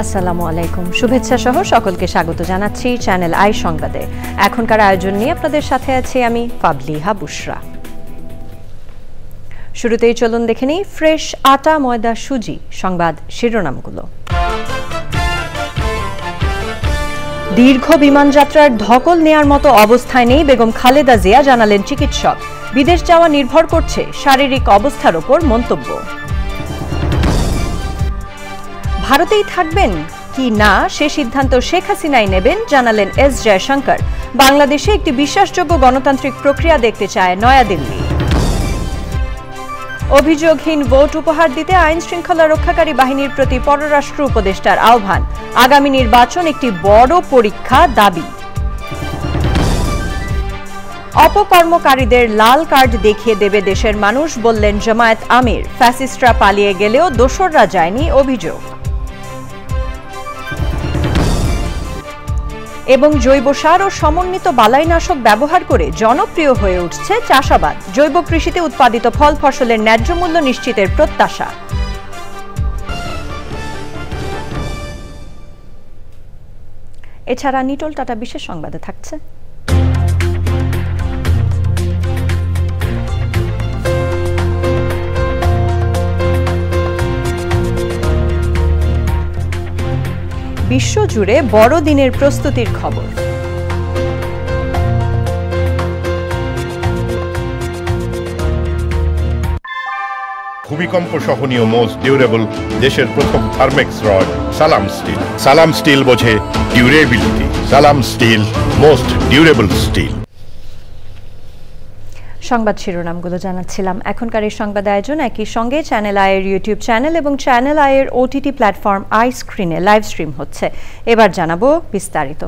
আসসালামু আলাইকুম, শুভেচ্ছা সহ সকলকে স্বাগত জানাচ্ছি চ্যানেল আই সংবাদে। এখনকার আয়োজন নিয়ে আপনাদের সাথে আছি আমি ফাবলিহা বুশরা। শুরুতেই চলুন দেখে নিই ফ্রেশ আটা, ময়দা, সুজি সংবাদ শিরোনামগুলো। দীর্ঘ বিমানযাত্রার ধকল নেয়ার মতো অবস্থায় নেই বেগম খালেদা জিয়া, জানালেন চিকিৎসক। বিদেশ যাওয়া নির্ভর করছে শারীরিক অবস্থার ওপর মন্তব্য। ভারতেই থাকবেন কি না সে সিদ্ধান্ত শেখ হাসিনাই নেবেন, জানালেন এস জয়শঙ্কর। বাংলাদেশে একটি বিশ্বাসযোগ্য গণতান্ত্রিক প্রক্রিয়া দেখতে চায় নয়াদিল্লি। অভিযোগহীন ভোট উপহার দিতে আইন শৃঙ্খলা রক্ষাকারী বাহিনীর প্রতি পররাষ্ট্র উপদেষ্টার আহ্বান। আগামী নির্বাচন একটি বড় পরীক্ষা, দাবি। অপকর্মকারীদের লাল কার্ড দেখিয়ে দেবে দেশের মানুষ, বললেন জামায়াত আমির। ফ্যাসিস্টরা পালিয়ে গেলেও দোসররা যায়নি, অভিযোগ। এবং জৈব সার ও সমন্বিত বালাইনাশক ব্যবহার করে জনপ্রিয় হয়ে উঠছে চাষাবাদ। জৈব কৃষিতে উৎপাদিত ফল ফসলের ন্যায্য মূল্য নিশ্চিতের প্রত্যাশা। এছাড়া নিটোল টাটা বিশেষ সংবাদে থাকছে বিশ্বজুড়ে বড়দিনের প্রস্তুতির খবর। ভূমিকম্প সহনীয় মোস্ট ডিউরেবল দেশের প্রথম থার্মেক্স রড সালাম স্টিল। সালাম স্টিল বোঝে ডিউরেবিলিটি। সালাম স্টিল, মোস্ট ডিউরেবল স্টিল। সংবাদ শিরোনামগুলো জানাচ্ছিলাম। এখনকার এই সংবাদ আয়োজন একই সঙ্গে চ্যানেল আইয়ের ইউটিউব চ্যানেল এবং চ্যানেল আইয়ের ওটিটি প্ল্যাটফর্ম আই স্ক্রিনে লাইভ স্ট্রিম হচ্ছে। এবার জানাবো বিস্তারিত।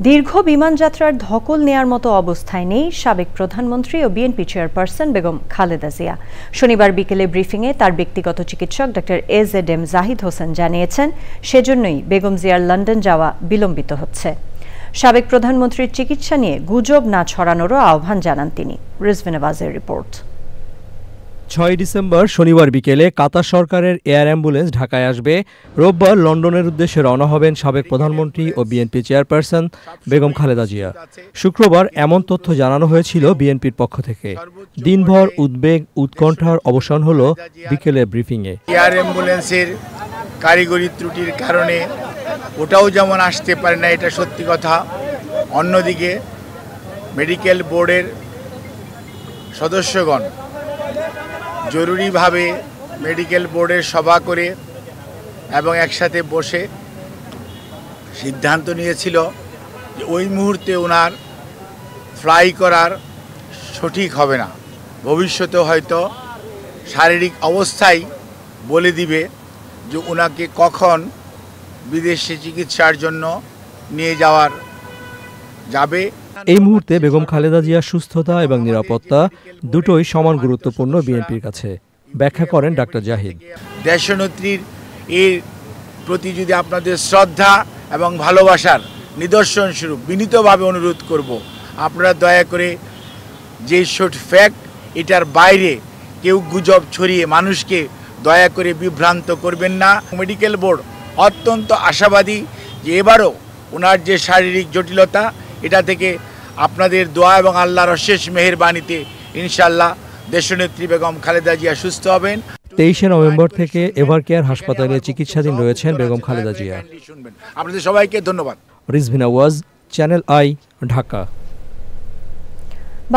দীর্ঘ বিমানযাত্রার ধকল নেয়ার মতো অবস্থায় নেই সাবেক প্রধানমন্ত্রী ও বিএনপি চেয়ারপারসন বেগম খালেদা জিয়া। শনিবার বিকেলে ব্রিফিংয়ে তার ব্যক্তিগত চিকিৎসক ডক্টর এজেডএম জাহিদ হোসেন জানিয়েছেন, সেজন্যই বেগম জিয়ার লন্ডন যাওয়া বিলম্বিত হচ্ছে। সাবেক প্রধানমন্ত্রীর চিকিৎসা নিয়ে গুজব না ছড়ানোরও আহ্বান জানান তিনি। রিজভিন আওয়াজের রিপোর্ট। 6 ডিসেম্বর শনিবার বিকেলে কাতার সরকারের এয়ার অ্যাম্বুলেন্স ঢাকায় আসবে। রোববার লন্ডনের উদ্দেশ্যে রওনা হবেন সাবেক প্রধানমন্ত্রী ও বিএনপি চেয়ারপারসন বেগম খালেদা জিয়া। শুক্রবার এমন তথ্য জানানো হয়েছিল বিএনপির পক্ষ থেকে। দিনভর উদ্বেগ উৎকণ্ঠার অবসান হলো বিকেলে ব্রিফিংয়ে। এয়ার অ্যাম্বুলেন্সের কারিগরি ত্রুটির কারণে ওটাও যেমন আসতে পারে না, এটা সত্যি কথা। অন্যদিকে মেডিকেল বোর্ডের সদস্যগণ জরুরিভাবে মেডিকেল বোর্ডের সভা করে এবং একসাথে বসে সিদ্ধান্ত নিয়েছিল যে ওই মুহূর্তে ওনার ফ্লাই করার সঠিক হবে না। ভবিষ্যতে হয়তো শারীরিক অবস্থাই বলে দিবে যে ওনাকে কখন বিদেশে চিকিৎসার জন্য নিয়ে যাবে। এই মুহূর্তে বেগম খালেদা জিয়ার সুস্থতা এবং নিরাপত্তা দুটোই সমান গুরুত্বপূর্ণ বিএনপির কাছে, ব্যাখ্যা করেন ডাক্তার জাহিদ। দেশনেত্রীর এর প্রতি যদি আপনাদের শ্রদ্ধা এবং ভালোবাসার নিদর্শন স্বরূপ বিনীতভাবে অনুরোধ করব, আপনারা দয়া করে যে শর্ট ফ্যাক্ট এটার বাইরে কেউ গুজব ছড়িয়ে মানুষকে দয়া করে বিভ্রান্ত করবেন না। মেডিকেল বোর্ড অত্যন্ত আশাবাদী যে এবারও ওনার যে শারীরিক জটিলতা, এটা থেকে আপনাদের দোয়া এবং আল্লাহর অশেষ মেহেরবানিতে ইনশাআল্লাহ দেশনেত্রী বেগম খালেদা জিয়া সুস্থ হবেন। 23 নভেম্বর থেকে এভারকেয়ার হাসপাতালে চিকিৎসাধীন রয়েছেন বেগম খালেদা জিয়া। আপনাদের সবাইকে ধন্যবাদ। রিজভিন আওয়াজ, চ্যানেল আই, ঢাকা।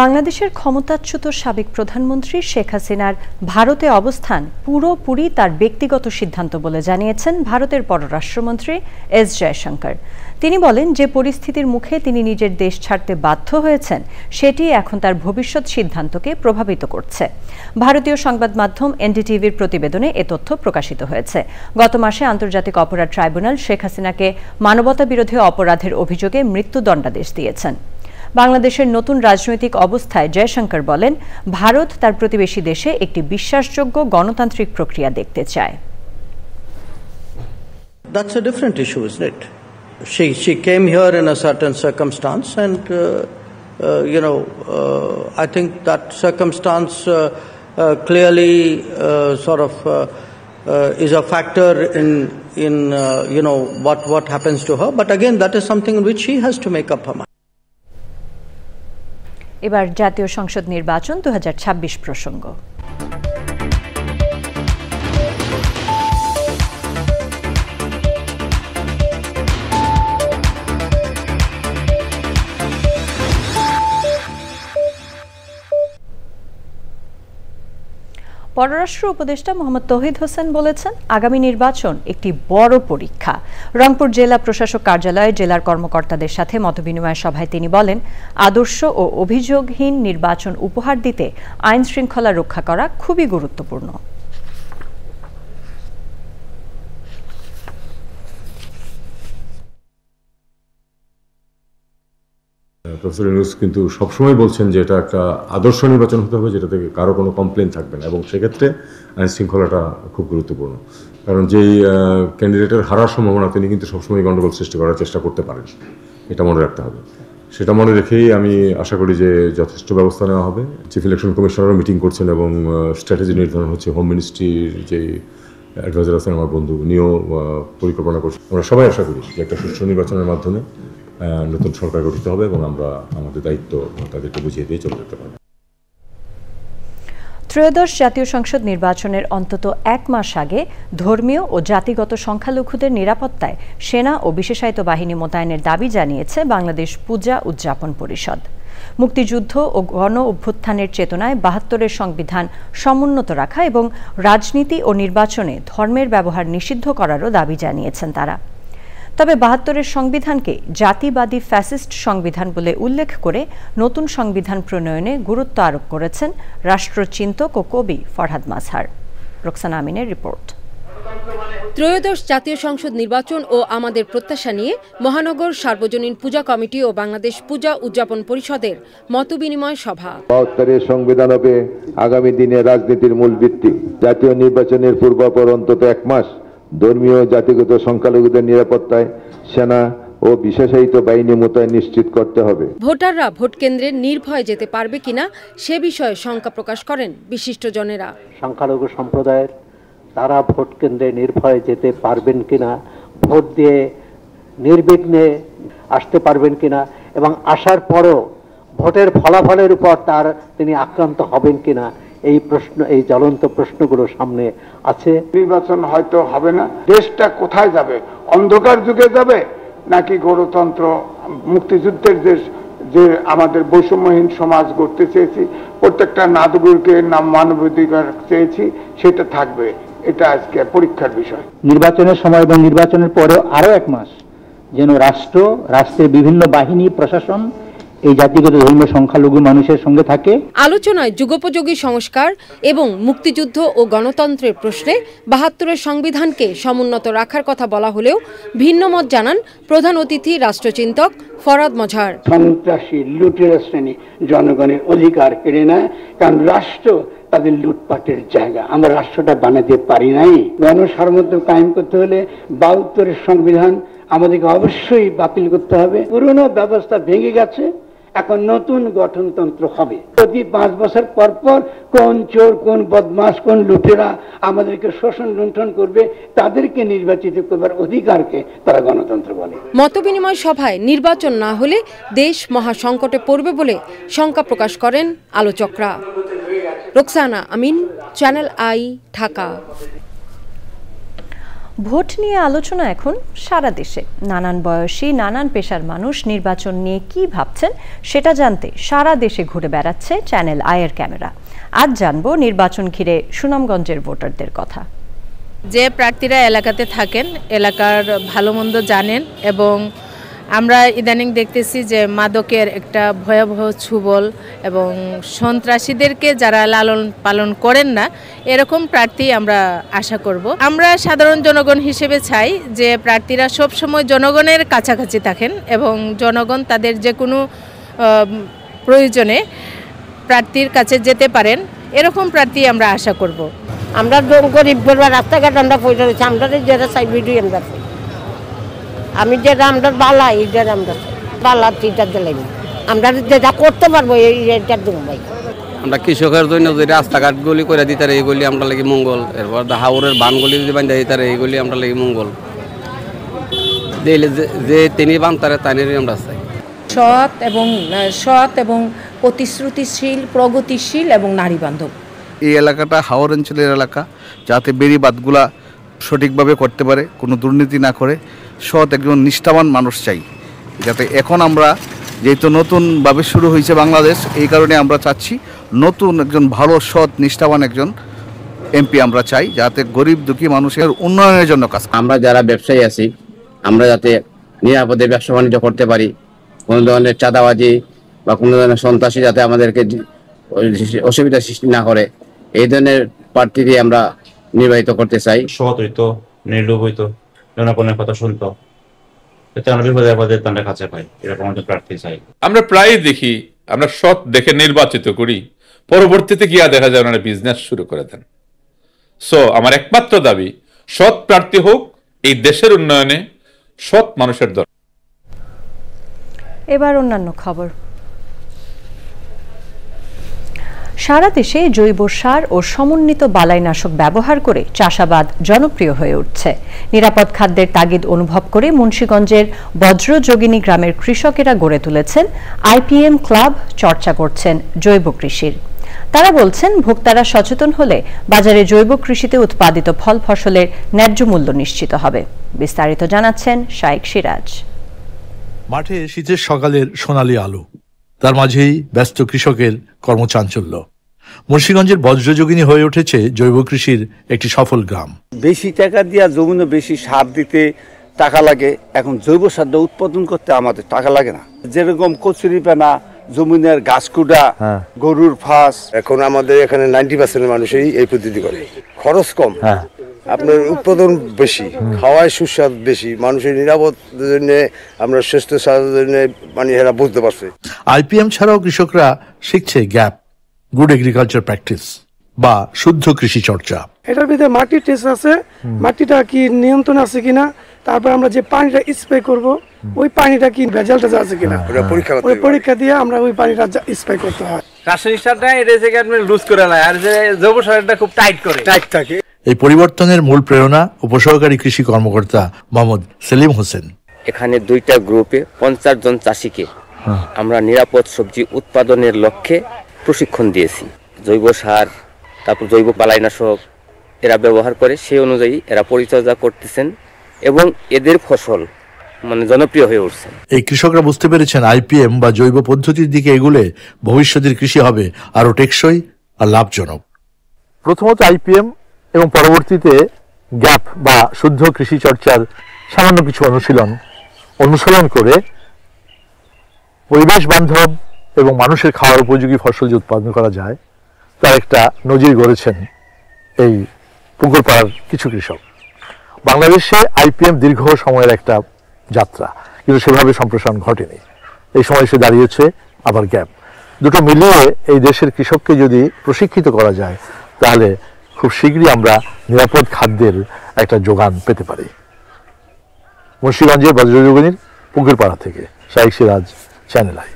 বাংলাদেশের ক্ষমতাচ্যুত সাবেক প্রধানমন্ত্রী শেখ হাসিনার ভারতে অবস্থান পুরোপুরি তার ব্যক্তিগত সিদ্ধান্ত বলে জানিয়েছেন ভারতের পররাষ্ট্রমন্ত্রী এস জয়শঙ্কর। তিনি বলেন, যে পরিস্থিতির মুখে তিনি নিজের দেশ ছাড়তে বাধ্য হয়েছেন সেটি এখন তার ভবিষ্যৎ সিদ্ধান্তকে প্রভাবিত করছে। ভারতীয় সংবাদ মাধ্যম এনডিটিভির প্রতিবেদনে এ তথ্য প্রকাশিত হয়েছে। গত মাসে আন্তর্জাতিক অপরাধ ট্রাইব্যুনাল শেখ হাসিনাকে মানবতাবিরোধী অপরাধের অভিযোগে মৃত্যুদণ্ডাদেশ দিয়েছেন। বাংলাদেশের নতুন রাজনৈতিক অবস্থায় জয়শঙ্কর বলেন, ভারত তার প্রতিবেশী দেশে একটি বিশ্বাসযোগ্য গণতান্ত্রিক প্রক্রিয়া দেখতে চায়। That's a different issue, isn't it? She came here in a certain circumstance, and I think that circumstance clearly sort of is a factor in what happens to her. But again, that is something in which she has to make up her mind. এবার জাতীয় সংসদ নির্বাচন 2026 প্রসঙ্গ। পররাষ্ট্র উপদেষ্টা মোহাম্মদ তৌহিদ হোসেন বলেছেন, আগামী নির্বাচন একটি বড় পরীক্ষা। রংপুর জেলা প্রশাসক কার্যালয়ে জেলার কর্মকর্তাদের সাথে মতবিনিময় সভায় তিনি বলেন, আদর্শ ও অভিযোগহীন নির্বাচন উপহার দিতে আইন শৃঙ্খলা রক্ষা করা খুবই গুরুত্বপূর্ণ। প্রফেসর ইউনূস কিন্তু সবসময় বলছেন যে এটা একটা আদর্শ নির্বাচন হতে হবে, যেটা থেকে কারো কোনো কমপ্লেন থাকবে না, এবং সেক্ষেত্রে আইন শৃঙ্খলাটা খুব গুরুত্বপূর্ণ। কারণ যেই ক্যান্ডিডেটের হারার সম্ভাবনা, তিনি কিন্তু সবসময় গণ্ডগোল সৃষ্টি করার চেষ্টা করতে পারেন, এটা মনে রাখতে হবে। সেটা মনে রেখেই আমি আশা করি যে যথেষ্ট ব্যবস্থা নেওয়া হবে। চিফ ইলেকশন কমিশনারও মিটিং করছেন এবং স্ট্র্যাটেজি নির্ধারণ হচ্ছে। হোম মিনিস্ট্রির যে অ্যাডভাইজার আছেন আমার বন্ধু, উনিও পরিকল্পনা করছেন। আমরা সবাই আশা করি যে একটা সুষ্ঠু নির্বাচনের মাধ্যমে নতুন সরকার গঠিত হবে এবং আমরা আমাদের দায়িত্ব তাদেরকে বুঝিয়ে দিয়ে চলে যেতে পারব। ত্রয়োদশ জাতীয় সংসদ নির্বাচনের অন্তত 1 মাস আগে ধর্মীয় ও জাতিগত সংখ্যালঘুদের নিরাপত্তায় সেনা ও বিশেষায়িত বাহিনী মোতায়েনের দাবি জানিয়েছে বাংলাদেশ পূজা উদযাপন পরিষদ। মুক্তিযুদ্ধ ও গণ অভ্যুত্থানের চেতনায় 72-এর সংবিধান সমুন্নত রাখা এবং রাজনীতি ও নির্বাচনে ধর্মের ব্যবহার নিষিদ্ধ করারও দাবি জানিয়েছেন তারা। তবে 72-এর সংবিধানকে জাতিবাদী ফ্যাসিস্ট সংবিধান বলে উল্লেখ করে নতুন সংবিধান প্রণয়নে গুরুত্ব আরোপ করেছেন রাষ্ট্রচিন্তক ও কবি ফরহাদ মাজহার। রোকসানা আমিনের রিপোর্ট। ত্রয়োদশ জাতীয় সংসদ নির্বাচন ও আমাদের প্রত্যাশা নিয়ে মহানগর সার্বজনীন পূজা কমিটি ও বাংলাদেশ পূজা উদযাপন পরিষদের মতবিনিময় সভা। 72-এর সংবিধান হবে আগামী দিনে রাজনীতির মূল ভিত্তি। জাতীয় নির্বাচনের পূর্বাপর অন্তত 1 মাস ধর্মীয় জাতিগত সংখ্যালঘুদের নিরাপত্তায় সেনা ও বিশেষায়িত বাহিনী মোতায়েন নিশ্চিত করতে হবে। ভোটাররা ভোট কেন্দ্রে নির্ভয়ে যেতে পারবে কিনা সে বিষয়ে শঙ্কা প্রকাশ করেন বিশিষ্টজনেরা। সংখ্যালঘু সম্প্রদায়ের তারা ভোট কেন্দ্রে নির্ভয়ে যেতে পারবেন কিনা, ভোট দিয়ে নির্বিঘ্নে আসতে পারবেন কিনা, এবং আসার পরও ভোটের ফলাফলের উপর তিনি আক্রান্ত হবেন কিনা, এই প্রশ্ন, এই জ্বলন্ত প্রশ্নগুলো সামনে আছে। নির্বাচন হয়তো হবে না, দেশটা কোথায় যাবে? অন্ধকার যুগে যাবে নাকি গণতন্ত্র মুক্তিযুদ্ধের দেশ, যে আমাদের বৈষম্যহীন সমাজ গড়তে চেয়েছি, প্রত্যেকটা নাগরিকের নাম মানবাধিকার চেয়েছি, সেটা থাকবে? এটা আজকে পরীক্ষার বিষয়। নির্বাচনের সময় এবং নির্বাচনের পরেও আরো 1 মাস যেন রাষ্ট্রের বিভিন্ন বাহিনী, প্রশাসন এই জাতিগত ধর্মীয় সংখ্যালঘু মানুষের সঙ্গে থাকে। আলোচনায় যুগোপযোগী সংস্কার এবং মুক্তিযুদ্ধ ও গণতন্ত্রের প্রশ্নে 72-এর সংবিধানকে সমুন্নত রাখার কথা বলা হলেও ভিন্ন মত জানান প্রধান অতিথি রাষ্ট্রচিন্তক ফরহাদ মাজহার। সন্ত্রাসী লুটেরা শ্রেণী জনগণের অধিকার কেড়ে নেয়, কারণ রাষ্ট্র তাদের লুটপাটের জায়গা। আমরা রাষ্ট্রটা বানাতে পারি নাই। গণসার্বভৌমত্ব কায়েম করতে হলে 72-এর সংবিধান আমাদেরকে অবশ্যই বাতিল করতে হবে। পুরনো ব্যবস্থা ভেঙে গেছে, এখন নতুন গঠনতন্ত্র হবে। প্রতি 5 বছর পর পর কোন চোর, কোন বদমাশ, কোন লুটেরা আমাদেরকে শোষণ লুণ্ঠন করবে, তাদেরকে নির্বাচিত করবার অধিকারকে তারা গণতন্ত্র বলে। মতবিনিময় সভায় নির্বাচন না হলে দেশ মহা সংকটে পড়বে বলে শঙ্কা প্রকাশ করেন আলোচকরা। রোকসানা আমিন, চ্যানেল আই, ঢাকা। ভোট নিয়ে আলোচনা এখন সারা দেশে। নানান বয়সী, নানান পেশার মানুষ নির্বাচন নিয়ে কি ভাবছেন সেটা জানতে সারা দেশে ঘুরে বেড়াচ্ছে চ্যানেল আইয়ের ক্যামেরা। আজ জানবো নির্বাচন ঘিরে সুনামগঞ্জের ভোটারদের কথা। যে প্রার্থীরা এলাকাতে থাকেন, এলাকার ভালো মন্দ জানেন, এবং আমরা ইদানিং দেখতেছি যে মাদকের একটা ভয়াবহ ছুবল এবং সন্ত্রাসীদেরকে যারা লালন পালন করেন না, এরকম প্রার্থী আমরা আশা করব। আমরা সাধারণ জনগণ হিসেবে চাই যে প্রার্থীরা সব সময় জনগণের কাছাকাছি থাকেন এবং জনগণ তাদের যে কোনো প্রয়োজনে প্রার্থীর কাছে যেতে পারেন, এরকম প্রার্থী আমরা আশা করব। আমরা গরিব রাস্তাঘাট আমরা পয়সা রয়েছে, আমরা যেটা চাই ভিডিও আমরা আমি যেটা আমরা বালা এইটা আমরা বালা তিনটা দিলাম, আমরা যেটা করতে পারবো এইটা দেবো ভাই। আমরা কৃষকের জন্য যদি রাস্তাঘাটগুলি করে দিতে পারে এইগুলি আমরা লাগি মঙ্গল, এরপর হাওরের বানগুলি যদি বান্ধা দিতে পারে এইগুলি আমরা লাগি মঙ্গল। দিলে যে তিনি বানতারে তাইনেরই আমরা চাই। সৎ এবং প্রতিশ্রুতিশীল, প্রগতিশীল এবং নারী বান্ধব। এই এলাকাটা হাওর অঞ্চলের এলাকা, যাতে বেড়িবাঁধগুলা সঠিকভাবে করতে পারে, কোনো দুর্নীতি না করে সৎ একজন নিষ্ঠাবান মানুষ চাই। যাতে এখন আমরা যেহেতু নতুনভাবে শুরু হয়েছে বাংলাদেশ, এই কারণে আমরা চাচ্ছি নতুন একজন ভালো সৎ নিষ্ঠাবান একজন এমপি আমরা চাই, যাতে গরিব দুঃখী মানুষের উন্নয়নের জন্য কাজ। আমরা যারা ব্যবসায়ী আছি, আমরা যাতে নিরাপদে ব্যবসা বাণিজ্য করতে পারি, কোনো ধরনের চাঁদাবাজি বা কোনো ধরনের সন্ত্রাসী যাতে আমাদেরকে অসুবিধা সৃষ্টি না করে, এই ধরনের প্রার্থী দিয়ে আমরা নির্বাচিত করতে চাই। সৎ হইতো, নির্লোভ হইতো, জনগণের কথা শুনতো, এতে আমরা বিপদে আপদে তাদের কাছে পাই, এরকম একটা প্রার্থী চাই। আমরা প্রায়ই দেখি, আমরা সৎ দেখে নির্বাচিত করি, পরবর্তীতে গিয়া দেখা যায় ওনারা বিজনেস শুরু করে দেন। সো আমার একমাত্র দাবি, সৎ প্রার্থী হোক, এই দেশের উন্নয়নে সৎ মানুষের দরকার। এবার অন্যান্য খবর। সারা দেশে জৈব সার ও সমন্বিত বালাইনাশক ব্যবহার করে চাষাবাদ জনপ্রিয় হয়ে উঠছে। নিরাপদ খাদ্যের তাগিদ অনুভব করে মুন্সিগঞ্জের বজ্রযোগিনী গ্রামের কৃষকেরা গড়ে তুলেছেন আইপিএম ক্লাব, চর্চা করছেন জৈব কৃষির। তারা বলছেন, ভোক্তারা সচেতন হলে বাজারে জৈব কৃষিতে উৎপাদিত ফল ফসলের ন্যায্য মূল্য নিশ্চিত হবে। বিস্তারিত জানাচ্ছেন শাইখ সিরাজ। মাঠে শীতের সকালের সোনালী আলো, তার মাঝেই ব্যস্ত কৃষকের কর্মচাঞ্চল্য। মুন্সিগঞ্জের বজ্রযোগিনী হয়ে উঠেছে জৈব কৃষির একটি সফল গ্রাম। বেশি টাকা দিয়ে জমিনে বেশি সার দিতে টাকা লাগে, এখন জৈব সারটা উৎপাদন করতে আমাদের টাকা লাগে না। যেরকম কচুরিপানা, জমিনের গাছকুড়া, গরুর ফাঁস, এখন আমাদের এখানে 90% মানুষই এই পদ্ধতি করে। খরচ কম, আপনার উৎপাদন বেশি, খাওয়ায় সুস্বাদ বেশি, মানুষের নিরাপদের জন্য, আমরা সুস্থ স্বাস্থ্যের জন্য মানে এরা বুঝতে পারছে। আইপিএম ছাড়াও কৃষকরা শিখছে গ্যাপ, গুড এগ্রিকালচার প্র্যাকটিস বা শুদ্ধ কৃষি চর্চা। এটার ভিতরে মাটির টেস্ট আছে, মাটিটা কি নিয়ন্ত্রণ আছে কিনা, তারপর আমরা যে পানিটা স্প্রে করব ওই পানিটা কি ভেজালটা আছে কিনা পরীক্ষা দিয়ে আমরা ওই পানিটা স্প্রে করতে হয়। রাসায়নিক সারটা এটা থেকে আপনি লুজ করে নেয়, আর যে জৈব সারটা খুব টাইট থাকে। এই পরিবর্তনের মূল প্রেরণা উপসহকারী কৃষি কর্মকর্তা মোহাম্মদ সেলিম হোসেন। এখানে 2টা গ্রুপে 50 জন চাষিকে আমরা নিরাপদ সবজি উৎপাদনের লক্ষ্যে প্রশিক্ষণ দিয়েছি। জৈব সার, তারপর জৈব বালাইনাশক এরা ব্যবহার করে, সেই অনুযায়ী এরা পরিচর্যা করতেছেন এবং এদের ফসল মানে জনপ্রিয় হয়ে উঠছে। এই কৃষকরা বুঝতে পেরেছেন আইপিএম বা জৈব পদ্ধতির দিকে এগুলে ভবিষ্যতের কৃষি হবে আরো টেকসই আর লাভজনক। প্রথমত আইপিএম এবং পরবর্তীতে গ্যাপ বা শুদ্ধ কৃষি চর্চার সামান্য কিছু অনুশীলন করে পরিবেশ বান্ধব এবং মানুষের খাওয়ার উপযোগী ফসল যে উৎপাদন করা যায় তার একটা নজির গড়েছেন এই পুকুরপাড়ার কিছু কৃষক। বাংলাদেশে আইপিএম দীর্ঘ সময়ের একটা যাত্রা, কিন্তু সেভাবে সম্প্রসারণ ঘটেনি। এই সময় এসে দাঁড়িয়েছে আবার গ্যাপ। দুটো মিলিয়ে এই দেশের কৃষককে যদি প্রশিক্ষিত করা যায়, তাহলে খুব শীঘ্রই আমরা নিরাপদ খাদ্যের একটা যোগান পেতে পারি। মুন্সিগঞ্জের বজ্রযোগিনীর পুকুরপাড়া থেকে শাইখ সিরাজ, চ্যানেল আই।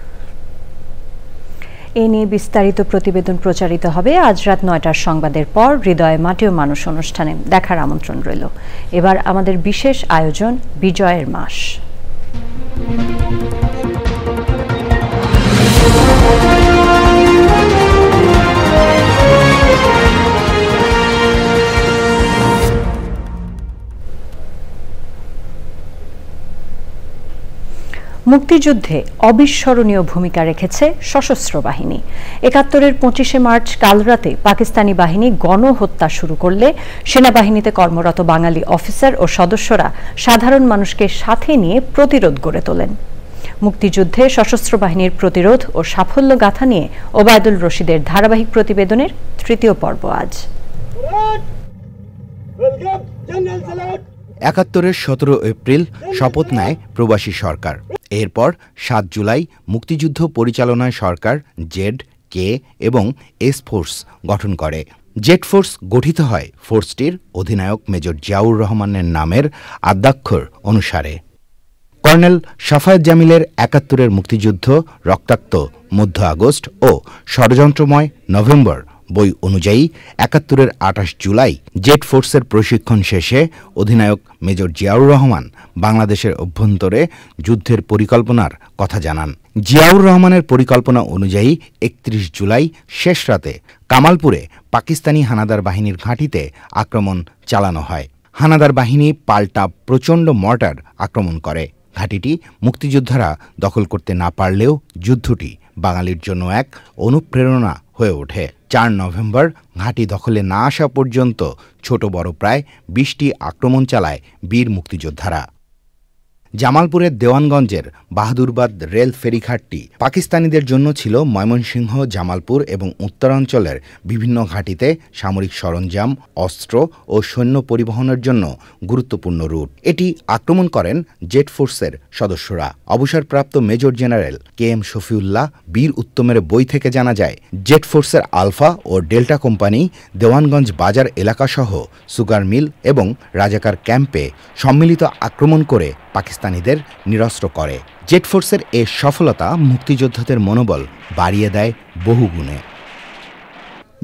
এ নিয়ে বিস্তারিত প্রতিবেদন প্রচারিত হবে আজ রাত 9টার সংবাদের পর হৃদয়ে মাটিও মানুষ অনুষ্ঠানে। দেখার আমন্ত্রণ রইল। এবার আমাদের বিশেষ আয়োজন বিজয়ের মাস। মুক্তিযুদ্ধে অবিস্মরণীয় ভূমিকা রেখেছে সশস্ত্র বাহিনী। ৭১-এর ২৫শে মার্চ কালরাতে পাকিস্তানি বাহিনী গণহত্যা শুরু করলে সেনাবাহিনীতে কর্মরত বাঙালি অফিসার ও সদস্যরা সাধারণ মানুষকে সাথে নিয়ে প্রতিরোধ গড়ে তোলেন। মুক্তিযুদ্ধে সশস্ত্র বাহিনীর প্রতিরোধ ও সাফল্য গাথা নিয়ে ওবায়দুল রশিদের ধারাবাহিক প্রতিবেদনের ৩য় পর্ব আজ। ৭১-এর ১৭ এপ্রিল শপথ নেয় প্রবাসী সরকার। এরপর ৭ জুলাই মুক্তিযুদ্ধ পরিচালনায় সরকার জেড, কে এবং এস ফোর্স গঠন করে। জেড ফোর্স গঠিত হয় ফোর্সটির অধিনায়ক মেজর জিয়াউর রহমানের নামের আদ্যাক্ষর অনুসারে। কর্নেল শাফায়েত জামিলের ৭১-এর মুক্তিযুদ্ধ রক্তাক্ত মধ্য আগস্ট ও ষড়যন্ত্রময় নভেম্বর বই অনুযায়ী ৭১-এর ২৮ জুলাই জেট ফোর্সের প্রশিক্ষণ শেষে অধিনায়ক মেজর জিয়াউর রহমান বাংলাদেশের অভ্যন্তরে যুদ্ধের পরিকল্পনার কথা জানান। জিয়াউর রহমানের পরিকল্পনা অনুযায়ী ৩১ জুলাই শেষ রাতে কামালপুরে পাকিস্তানি হানাদার বাহিনীর ঘাঁটিতে আক্রমণ চালানো হয়। হানাদার বাহিনী পাল্টা প্রচণ্ড মর্টার আক্রমণ করে। ঘাঁটিটি মুক্তিযোদ্ধারা দখল করতে না পারলেও যুদ্ধটি বাঙালির জন্য এক অনুপ্রেরণা হয়ে ওঠে। ৪ নভেম্বর ঘাঁটি দখলে না আসা পর্যন্ত ছোট বড় প্রায় ২০টি আক্রমণ চালায় বীর মুক্তিযোদ্ধারা। জামালপুরের দেওয়ানগঞ্জের বাহাদুরবাদ রেল ফেরিঘাটটি পাকিস্তানিদের জন্য ছিল ময়মনসিংহ, জামালপুর এবং উত্তরাঞ্চলের বিভিন্ন ঘাঁটিতে সামরিক সরঞ্জাম, অস্ত্র ও সৈন্য পরিবহনের জন্য গুরুত্বপূর্ণ রুট। এটি আক্রমণ করেন জেট ফোর্সের সদস্যরা। অবসরপ্রাপ্ত মেজর জেনারেল KM শফিউল্লাহ বীর উত্তমের বই থেকে জানা যায়, জেট ফোর্সের আলফা ও ডেল্টা কোম্পানি দেওয়ানগঞ্জ বাজার এলাকাসহ সুগার মিল এবং রাজাকার ক্যাম্পে সম্মিলিত আক্রমণ করে পাকিস্তানিদের নিরস্ত্র করে। জেট ফোর্সের এ সফলতা মুক্তিযোদ্ধাদের মনোবল বাড়িয়ে দেয় বহুগুণে।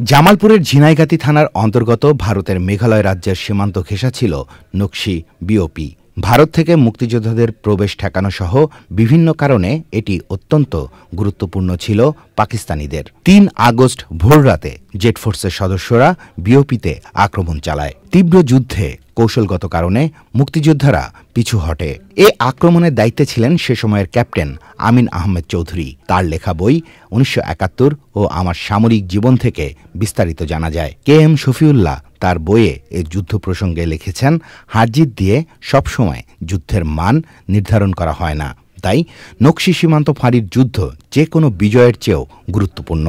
জামালপুরের ঝিনাইগাতি থানার অন্তর্গত ভারতের মেঘালয় রাজ্যের সীমান্ত ঘেঁষা ছিল নকশি বিওপি। ভারত থেকে মুক্তিযোদ্ধাদের প্রবেশ ঠেকানো সহ বিভিন্ন কারণে এটি অত্যন্ত গুরুত্বপূর্ণ ছিল পাকিস্তানিদের। ৩ আগস্ট ভোররাতে জেট ফোর্সের সদস্যরা বিওপিতে আক্রমণ চালায়। তীব্র যুদ্ধে কৌশলগত কারণে মুক্তিযোদ্ধারা পিছু হটে। এ আক্রমণের দায়িত্বে ছিলেন সে সময়ের ক্যাপ্টেন আমিন আহমেদ চৌধুরী। তার লেখা বই ১৯৭১ ও আমার সামরিক জীবন থেকে বিস্তারিত জানা যায়। KM শফিউল্লাহ তার বইয়ে এ যুদ্ধ প্রসঙ্গে লিখেছেন, হারজিত দিয়ে সবসময় যুদ্ধের মান নির্ধারণ করা হয় না, তাই নকশি সীমান্ত ফাঁড়ির যুদ্ধ যে কোনো বিজয়ের চেয়েও গুরুত্বপূর্ণ।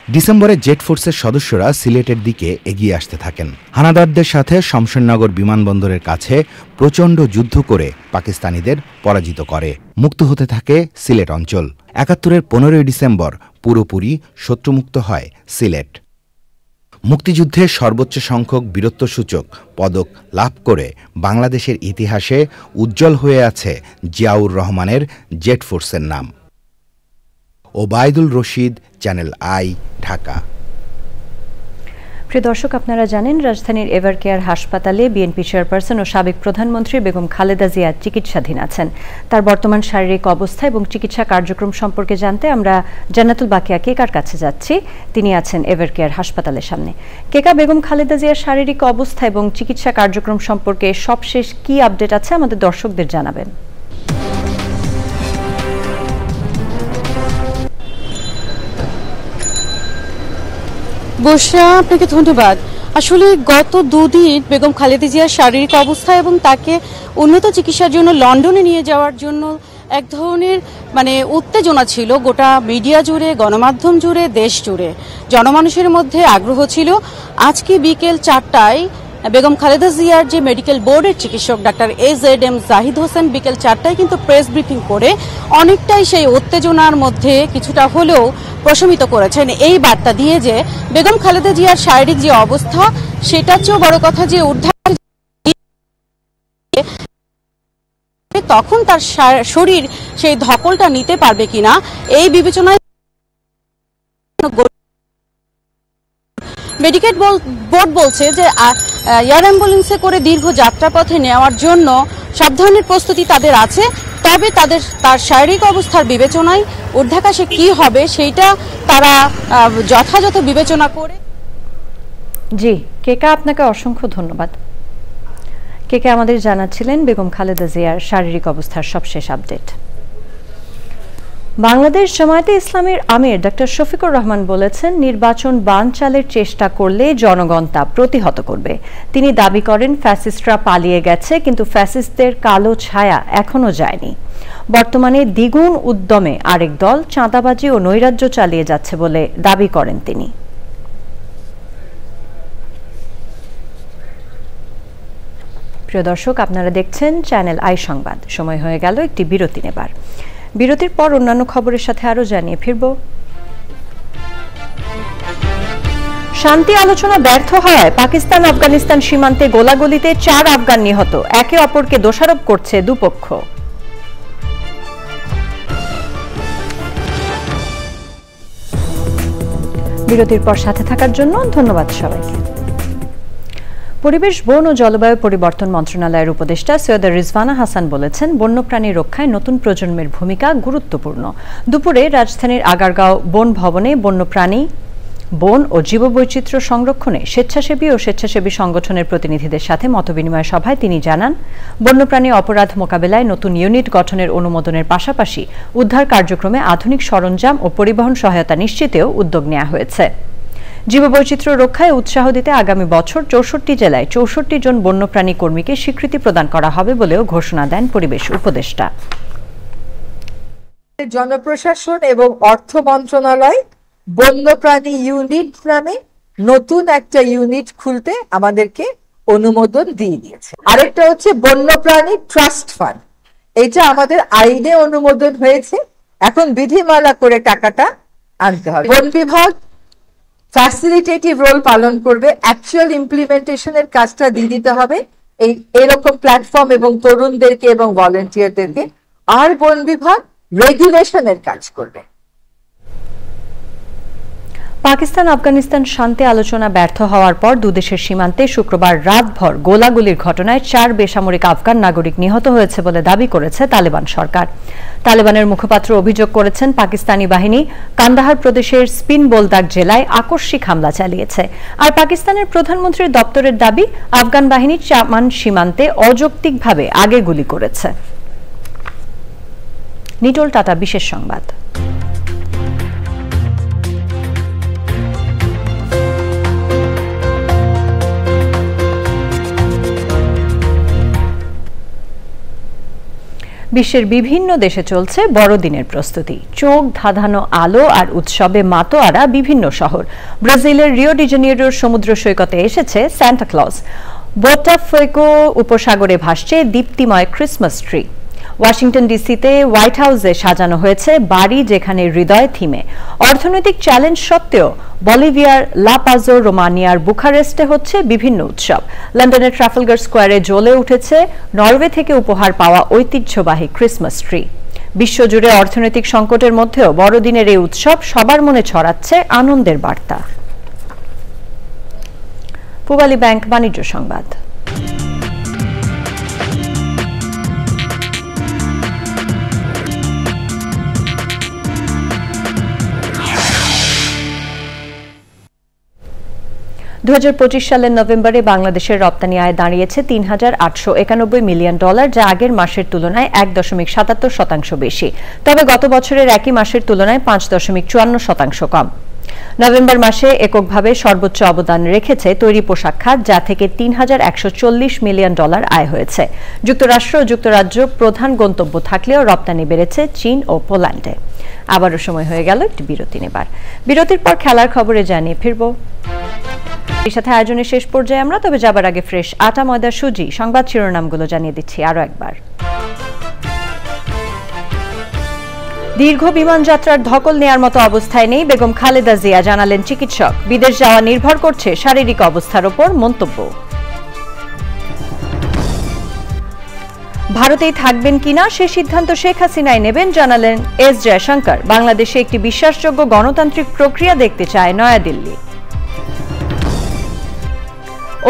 ডিসেম্বরে জেট ফোর্সের সদস্যরা সিলেটের দিকে এগিয়ে আসতে থাকেন। হানাদারদের সাথে শমশেরনগর বিমানবন্দরের কাছে প্রচণ্ড যুদ্ধ করে পাকিস্তানিদের পরাজিত করে। মুক্ত হতে থাকে সিলেট অঞ্চল। ৭১-এর ১৫ই ডিসেম্বর পুরোপুরি শত্রুমুক্ত হয় সিলেট। মুক্তিযুদ্ধে সর্বোচ্চ সংখ্যক বীরত্বসূচক পদক লাভ করে বাংলাদেশের ইতিহাসে উজ্জ্বল হয়ে আছে জিয়াউর রহমানের জেট ফোর্সের নাম। Obaidul Rashid, channel I, Dhaka. প্রিয় দর্শক, আপনারা জানেন রাজধানীর এভারকেয়ার হাসপাতালে বিএনপি চেয়ারপারসন ও সাবেক প্রধানমন্ত্রী বেগম খালেদা জিয়া চিকিৎসাধীন আছেন। তার বর্তমান শারীরিক অবস্থা এবং চিকিৎসা কার্যক্রম সম্পর্কে জানতে আমরা জান্নাতুল বাকিয়া কেকার কাছে যাচ্ছি। তিনি আছেন এভারকেয়ার হাসপাতালের সামনে। কেকা, বেগম খালেদা জিয়ার শারীরিক অবস্থা এবং চিকিৎসা কার্যক্রম সম্পর্কে সবশেষ কি আপডেট আছে আমাদের দর্শকদের জানাবেন। বর্ষা, আপনাকে ধন্যবাদ। আসলে গত দুদিন বেগম খালেদা জিয়ার শারীরিক অবস্থা এবং তাকে উন্নত চিকিৎসার জন্য লন্ডনে নিয়ে যাওয়ার জন্য এক ধরনের উত্তেজনা ছিল গোটা মিডিয়া জুড়ে, গণমাধ্যম জুড়ে, দেশ জুড়ে। জনমানুষের মধ্যে আগ্রহ ছিল। আজকে বিকেল 4টায় বেগম খালেদা জিয়ার যে মেডিকেল বোর্ডের চিকিৎসক ডাক্তার AZM জাহিদ হোসেন বিকেল 4টায় কিন্তু প্রেস ব্রিফিং করে অনেকটাই সেই উত্তেজনার মধ্যে কিছুটা হলেও প্রশমিত করেছেন, এই বার্তা দিয়ে যে বেগম খালেদা জিয়ার শারীরিক যে অবস্থা সেটার চেয়েও বড় কথা যে উদ্ধার তখন তার শরীর সেই ধকলটা নিতে পারবে কিনা এই বিবেচনায় মেডিকেল বোর্ড বলছে যে এয়ার অ্যাম্বুলেন্সে করে দীর্ঘ যাত্রাপথে নেওয়ার জন্য সব ধরনের প্রস্তুতি তাদের আছে, তবে তার শারীরিক অবস্থার বিবেচনায় ঊর্ধ্বাকাশে কি হবে সেইটা তারা যথাযথ বিবেচনা করে। জি কেকা, আপনাকে অসংখ্য ধন্যবাদ। কেকে আমাদের জানাচ্ছিলেন বেগম খালেদা জিয়ার শারীরিক অবস্থার সবশেষ আপডেট। বাংলাদেশ জামায়াতে ইসলামের আমির ডক্টর শফিকুর রহমান বলেছেন, নির্বাচন বানচালের চেষ্টা করলে জনগণ তা প্রতিহত করবে। তিনি দাবি করেন, ফ্যাসিস্টরা পালিয়ে গেছে, কিন্তু ফ্যাসিস্টদের কালো ছায়া এখনো যায়নি। বর্তমানে দ্বিগুণ উদ্যমে আরেক দল চাঁদাবাজি ও নৈরাজ্য চালিয়ে যাচ্ছে বলে দাবি করেন তিনি। প্রিয় দর্শক, আপনারা দেখছেন চ্যানেল আই সংবাদ। সময় হয়ে গেল একটি বিরতি নেবার। বিরতির পর অন্যান্য খবরের সাথে আরো জানিয়ে ফিরব। শান্তি আলোচনা ব্যর্থ হওয়ায় পাকিস্তান আফগানিস্তান সীমান্তে গোলাগুলিতে 4 আফগান নিহত, একে অপরকে দোষারোপ করছে দুপক্ষ। বিরতির পর সাথে থাকার জন্য ধন্যবাদ সবাইকে। পরিবেশ, বন ও জলবায়ু পরিবর্তন মন্ত্রণালয়ের উপদেষ্টা সৈয়দা রিজওয়ানা হাসান বলেছেন, বন্যপ্রাণী রক্ষায় নতুন প্রজন্মের ভূমিকা গুরুত্বপূর্ণ। দুপুরে রাজধানীর আগারগাঁও বন ভবনে বন্যপ্রাণী, বন ও জীববৈচিত্র্য সংরক্ষণে স্বেচ্ছাসেবী ও স্বেচ্ছাসেবী সংগঠনের প্রতিনিধিদের সাথে মতবিনিময় সভায় তিনি জানান, বন্যপ্রাণী অপরাধ মোকাবেলায় নতুন ইউনিট গঠনের অনুমোদনের পাশাপাশি উদ্ধার কার্যক্রমে আধুনিক সরঞ্জাম ও পরিবহন সহায়তা নিশ্চিতেও উদ্যোগ নেওয়া হয়েছে। জীববৈচিত্র্য রক্ষায় উৎসাহ দিতে আগামী বছর ৬৪ জেলায় ৬৪ জন বন্যপ্রাণী কর্মীকে স্বীকৃতি প্রদান করা হবে বলেও ঘোষণা দেন পরিবেশ উপদেষ্টা। জনপ্রশাসন এবং অর্থ মন্ত্রণালয় বন্যপ্রাণী ইউনিট নামে নতুন একটা ইউনিট খুলতে আমাদেরকে অনুমোদন দিয়ে দিয়েছে। আরেকটা হচ্ছে বন্যপ্রাণী ট্রাস্ট ফান্ড, এটা আমাদের আইনে অনুমোদন হয়েছে, এখন বিধিমালা করে টাকাটা আনতে হবে। বন বিভাগ ফ্যাসিলিটেটিভ রোল পালন করবে, অ্যাকচুয়াল ইমপ্লিমেন্টেশনের কাজটা দিয়ে দিতে হবে এরকম প্ল্যাটফর্ম এবং তরুণদেরকে এবং ভলেন্টিয়ারদেরকে, আর বন বিভাগ রেগুলেশনের কাজ করবে। পাকিস্তান আফগানিস্তান শান্তি আলোচনা ব্যর্থ হওয়ার পর দুদেশের সীমান্তে শুক্রবার রাতভর গোলাগুলির ঘটনায় 4 বেসামরিক আফগান নাগরিক নিহত হয়েছে বলে দাবি করেছে তালেবান সরকার। তালেবানের মুখপাত্র অভিযোগ করেছেন, পাকিস্তানি বাহিনী কান্দাহার প্রদেশের স্পিন বোলদাক জেলায় আকস্মিক হামলা চালিয়েছে। আর পাকিস্তানের প্রধানমন্ত্রীর দপ্তরের দাবি, আফগান বাহিনী চামান সীমান্তে অযৌক্তিকভাবে আগে গুলি করেছে। নিটোল টাটা বিশেষ সংবাদ। বিশ্বের বিভিন্ন দেশে চলছে বড়দিনের প্রস্তুতি। চোখ ধাঁধানো আলো আর উৎসবে মাতোয়ারা বিভিন্ন শহর। ব্রাজিলের রিও ডি জেনিরোর সমুদ্র সৈকতে এসেছে সান্টা ক্লজ। বোটাফোগো উপসাগরে ভাসছে দীপ্তিময় ক্রিসমাস ট্রি। ওয়াশিংটন ডিসিতে হোয়াইট হাউসে সাজানো হয়েছে বাড়ি যেখানে হৃদয় থিমে। অর্থনৈতিক চ্যালেঞ্জ সত্ত্বেও বলিভিয়ার লা পাজো, রোমানিয়ার বুখারেস্টে হচ্ছে বিভিন্ন উৎসব। লন্ডনের ট্রাফালগার স্কোয়ারে জ্বলে উঠেছে নরওয়ে থেকে উপহার পাওয়া ঐতিহ্যবাহী ক্রিসমাস ট্রি। বিশ্বজুড়ে অর্থনৈতিক সংকটের মধ্যেও বড়দিনের এই উৎসব সবার মনে ছড়াচ্ছে আনন্দের বার্তা। পূবালী ব্যাংক বাণিজ্য সংবাদ। সালের নভেম্বরে বাংলাদেশের রপ্তানি আয় দাঁড়িয়েছে $৩,৮৯১ মিলিয়ন, যা আগের মাসের তুলনায় ১.৭৭% বেশি। তবে গত বছরের একই মাসের তুলনায় ৫.৫৪% কম। নভেম্বর মাসে এককভাবে সর্বোচ্চ অবদান রেখেছে তৈরি পোশাক খাত, যা থেকে $৩,১৪০ মিলিয়ন আয় হয়েছে। যুক্তরাষ্ট্র ও যুক্তরাজ্য প্রধান গন্তব্য থাকলেও রপ্তানি বেড়েছে চীন ও পোল্যান্ডে। আবারও সময় হয়ে গেল একটি বিরতি নেবার। বিরতির পর খেলার খবরে জানিয়ে ফিরব। এর সাথে আয়োজনের শেষ পর্যায়ে আমরা, তবে যাবার আগে ফ্রেশ আটা, ময়দা, সুজি সংবাদ শিরোনামগুলো জানিয়ে দিচ্ছি আরো একবার। দীর্ঘ বিমান যাত্রার ধকল নেয়ার মতো অবস্থায় নেই বেগম খালেদা জিয়া, জানালেন চিকিৎসক। বিদেশ যাওয়া নির্ভর করছে শারীরিক অবস্থার উপর, মন্তব্য। ভারতেই থাকবেন কিনা সে সিদ্ধান্ত শেখ হাসিনাই নেবেন, জানালেন এস জয়শঙ্কর। বাংলাদেশে একটি বিশ্বাসযোগ্য গণতান্ত্রিক প্রক্রিয়া দেখতে চায় নয়াদিল্লি।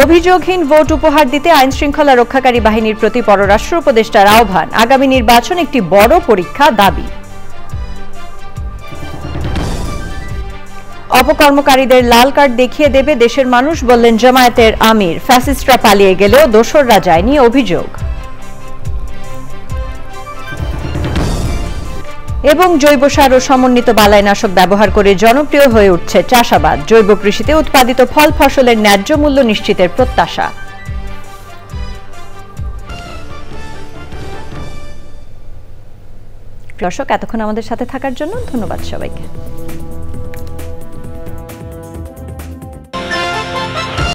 অভিযোগহীন ভোট উপহার দিতে আইন শৃঙ্খলা রক্ষাকারী বাহিনীর প্রতি পররাষ্ট্র উপদেষ্টার আহ্বান। আগামী নির্বাচন একটি বড় পরীক্ষা, দাবি। অপকর্মকারীদের লাল কার্ড দেখিয়ে দেবে দেশের মানুষ, বললেন জামায়াতের আমির। ফ্যাসিস্টরা পালিয়ে গেলেও দোসররা যায়নি, অভিযোগ। এবং জৈব সার ও সমন্বিত বালাইনাশক ব্যবহার করে জনপ্রিয় হয়ে উঠছে চাষাবাদ। জৈব কৃষিতে উৎপাদিত ফল ফসলের ন্যায্য মূল্য নিশ্চিতের প্রত্যাশা। দর্শক, এতক্ষণ আমাদের সাথে থাকার জন্য ধন্যবাদ সবাইকে।